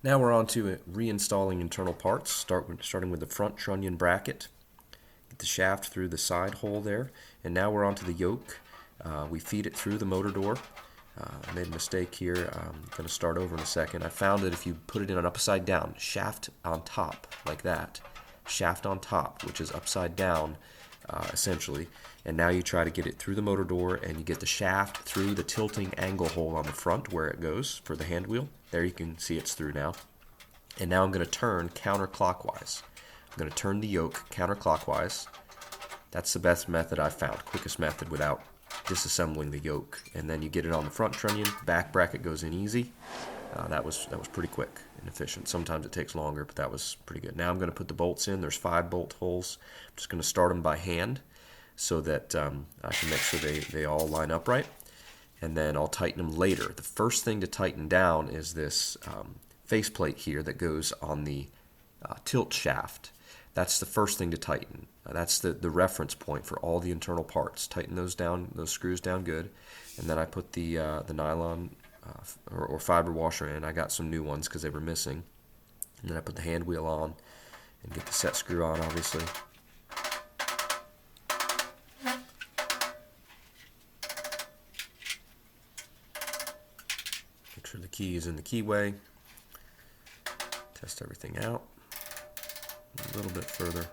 Now we're on to reinstalling internal parts, starting with the front trunnion bracket. Get the shaft through the side hole there, and now we're on to the yoke. We feed it through the motor door. I made a mistake here. I'm going to start over in a second. I found that if you put it in an upside down, shaft on top, like that, shaft on top, which is upside down, essentially, and now you try to get it through the motor door and you get the shaft through the tilting angle hole on the front where it goes for the hand wheel. There you can see it's through now. And now I'm going to turn counterclockwise. I'm going to turn the yoke counterclockwise. That's the best method I've found, quickest method without disassembling the yoke. And then you get it on the front trunnion, back bracket goes in easy. That was pretty quick and efficient. Sometimes it takes longer, but that was pretty good. Now I'm going to put the bolts in. There's 5 bolt holes. I'm just going to start them by hand so that I can make sure they all line up right. And then I'll tighten them later. The first thing to tighten down is this faceplate here that goes on the tilt shaft. That's the first thing to tighten. That's the reference point for all the internal parts. Tighten those down, those screws down good. And then I put the nylon or fiber washer in. I got some new ones because they were missing. And then I put the hand wheel on and get the set screw on, obviously. Make sure the key is in the keyway. Test everything out a little bit further.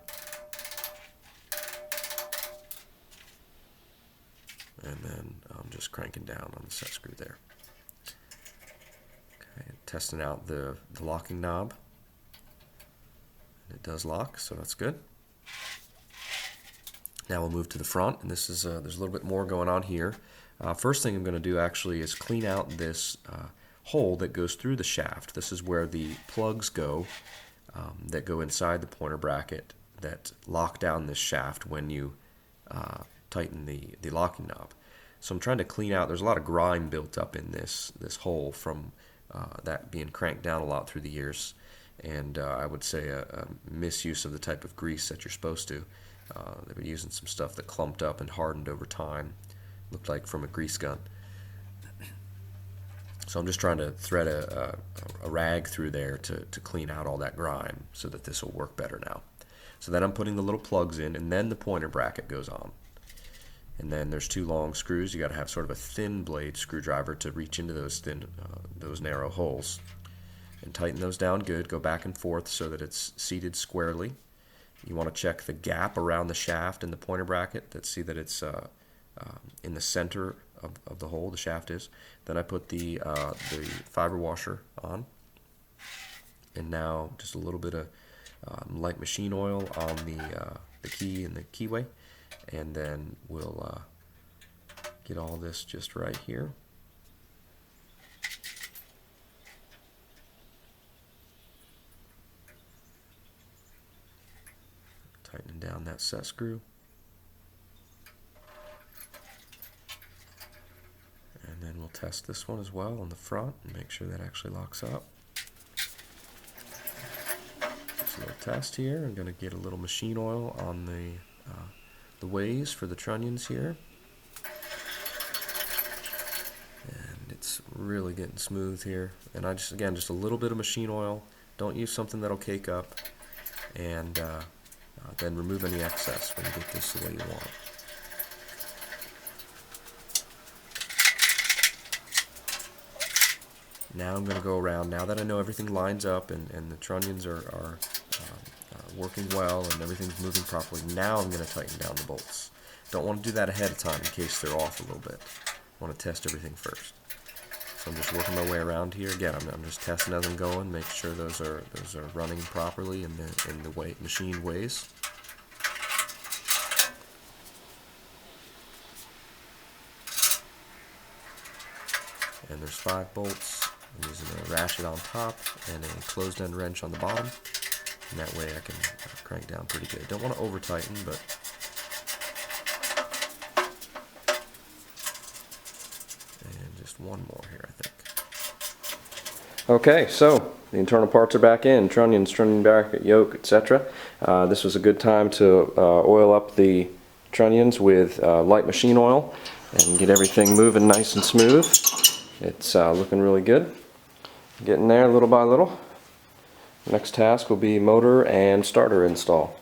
And then I'm just cranking down on the set screw there. Okay, testing out the locking knob. It does lock, so that's good. Now we'll move to the front, and this is there's a little bit more going on here. First thing I'm going to do actually is clean out this hole that goes through the shaft. This is where the plugs go that go inside the pointer bracket that lock down this shaft when you tighten the locking knob. So I'm trying to clean out, there's a lot of grime built up in this hole from that being cranked down a lot through the years, and I would say a misuse of the type of grease that you're supposed to. They were using some stuff that clumped up and hardened over time, looked like from a grease gun. So I'm just trying to thread a rag through there to clean out all that grime so that this will work better now. So then I'm putting the little plugs in, and then the pointer bracket goes on. And then there's 2 long screws. You got to have sort of a thin blade screwdriver to reach into those thin, those narrow holes, and tighten those down good. Go back and forth so that it's seated squarely. You want to check the gap around the shaft and the pointer bracket. See that it's in the center of the hole. The shaft is. Then I put the fiber washer on, and now just a little bit of light machine oil on the key and the keyway. And then we'll get all this just right here. Tightening down that set screw. And then we'll test this one as well on the front and make sure that actually locks up. Just a little test here. I'm going to get a little machine oil on the ways for the trunnions here, and it's really getting smooth here. And I just a little bit of machine oil. Don't use something that'll cake up, and then remove any excess when you get this the way you want. Now I'm going to go around, now that I know everything lines up and the trunnions are working well and everything's moving properly, now I'm going to tighten down the bolts. Don't want to do that ahead of time in case they're off a little bit. I want to test everything first. So I'm just working my way around here. Again, I'm just testing as I'm going, make sure those are running properly in the machined ways. And there's 5 bolts. I'm using a ratchet on top and a closed end wrench on the bottom. And that way I can crank down pretty good. Don't want to over tighten, but and just one more here, I think. Okay, so the internal parts are back in. Trunnions, trunnion bracket, yoke, etc. This was a good time to oil up the trunnions with light machine oil and get everything moving nice and smooth. It's looking really good. Getting there little by little. Next task will be motor and starter install.